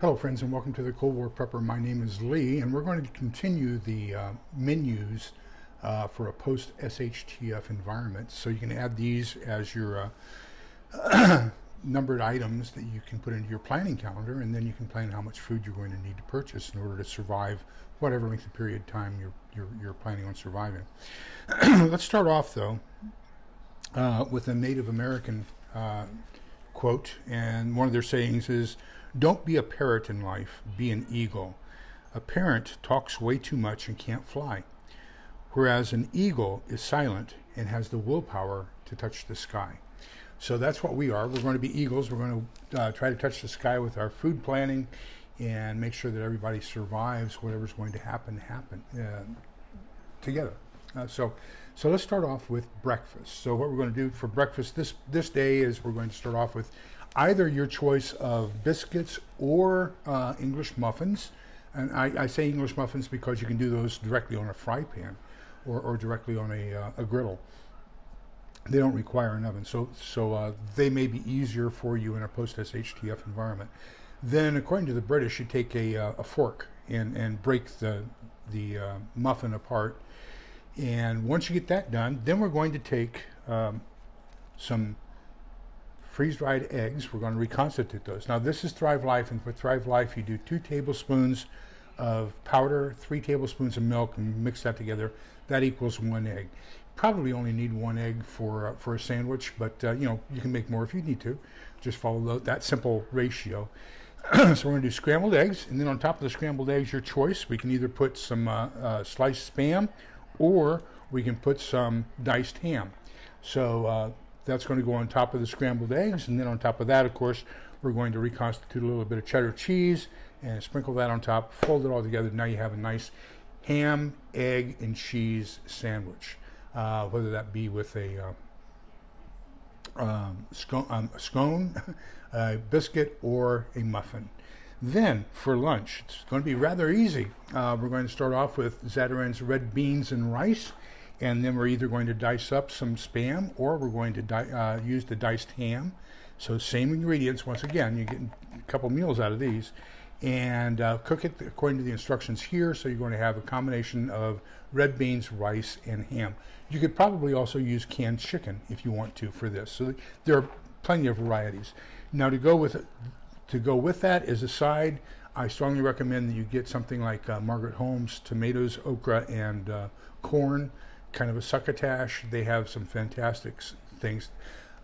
Hello friends and welcome to the Cold War Prepper. My name is Lee and we're going to continue the menus for a post SHTF environment. So you can add these as your numbered items that you can put into your planning calendar, and then you can plan how much food you're going to need to purchase in order to survive whatever length of period of time you're planning on surviving. Let's start off though with a Native American quote, and one of their sayings is, "Don't be a parrot in life, be an eagle. A parrot talks way too much and can't fly, whereas an eagle is silent and has the willpower to touch the sky." So that's what we are. We're going to be eagles. We're going to try to touch the sky with our food planning and make sure that everybody survives whatever's going to happen together. So let's start off with breakfast. So what we're going to do for breakfast this day is we're going to start off with either your choice of biscuits or English muffins. And I say English muffins because you can do those directly on a fry pan or directly on a griddle. They don't require an oven, so they may be easier for you in a post-SHTF environment. Then, according to the British, you take a fork and break the muffin apart. And once you get that done, then we're going to take some freeze-dried eggs. We're going to reconstitute those. Now this is Thrive Life, and for Thrive Life you do 2 tablespoons of powder, 3 tablespoons of milk, and mix that together. That equals 1 egg. Probably only need 1 egg for a sandwich, but you can make more if you need to. Just follow that simple ratio. So we're going to do scrambled eggs, and then on top of the scrambled eggs, your choice. We can either put some sliced Spam, or we can put some diced ham. So that's going to go on top of the scrambled eggs, and then on top of that, of course, we're going to reconstitute a little bit of cheddar cheese and sprinkle that on top, fold it all together. Now you have a nice ham, egg, and cheese sandwich, whether that be with a scone, a biscuit, or a muffin. Then for lunch, it's going to be rather easy. We're going to start off with Zatarain's red beans and rice, and then we're either going to dice up some Spam or we're going to use the diced ham. So same ingredients. Once again, you're getting a couple meals out of these, and cook it according to the instructions here. So you're going to have a combination of red beans, rice, and ham. You could probably also use canned chicken if you want to for this. So there are plenty of varieties. Now to go with that as a side, I strongly recommend that you get something like Margaret Holmes Tomatoes, Okra, and corn, kind of a succotash. They have some fantastic things.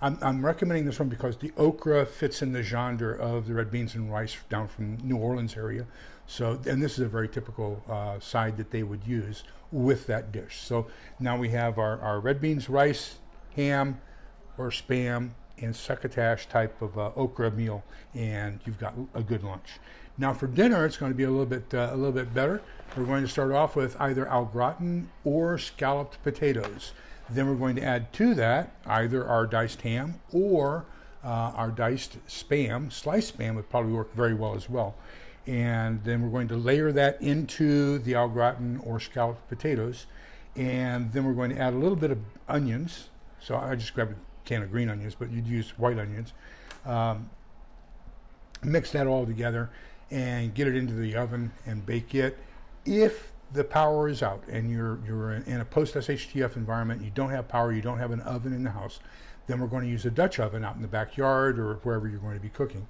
I'm recommending this one because the okra fits in the genre of the red beans and rice down from New Orleans area. So, and this is a very typical side that they would use with that dish. So now we have our red beans, rice, ham, or Spam, and succotash type of okra meal, and you've got a good lunch. Now for dinner, it's going to be a little bit better. We're going to start off with either Au Gratin or Scalloped Potatoes. Then we're going to add to that either our diced ham or our diced Spam. Sliced Spam would probably work very well as well. And then we're going to layer that into the Au Gratin or Scalloped Potatoes. And then we're going to add a little bit of onions. So I just grabbed a can of green onions, but you'd use white onions. Mix that all together and get it into the oven and bake it. If the power is out and you're in a post-SHTF environment, you don't have power, you don't have an oven in the house, then we're going to use a Dutch oven out in the backyard or wherever you're going to be cooking.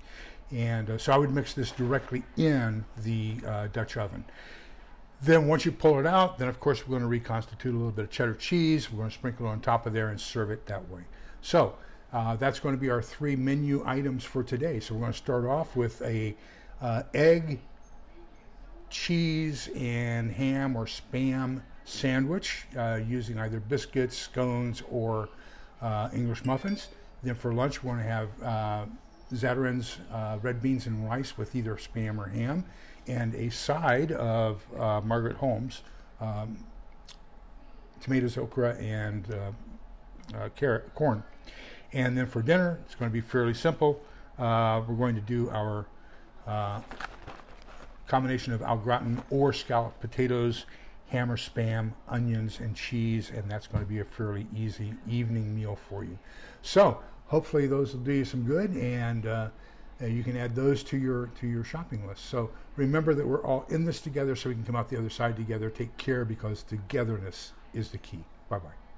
And so I would mix this directly in the Dutch oven. Then once you pull it out, then of course we're going to reconstitute a little bit of cheddar cheese. We're going to sprinkle it on top of there and serve it that way. So that's going to be our 3 menu items for today. So we're going to start off with a egg, cheese, and ham or Spam sandwich using either biscuits, scones, or English muffins. Then for lunch we're going to have Zatarain's red beans and rice with either Spam or ham, and a side of Margaret Holmes tomatoes, okra, and corn. And then for dinner, it's going to be fairly simple. We're going to do our combination of Au Gratin or Scalloped Potatoes, ham or Spam, onions, and cheese, and that's going to be a fairly easy evening meal for you. So hopefully those will do you some good, and you can add those to your shopping list. So remember that we're all in this together, so we can come out the other side together. Take care, because togetherness is the key. Bye-bye.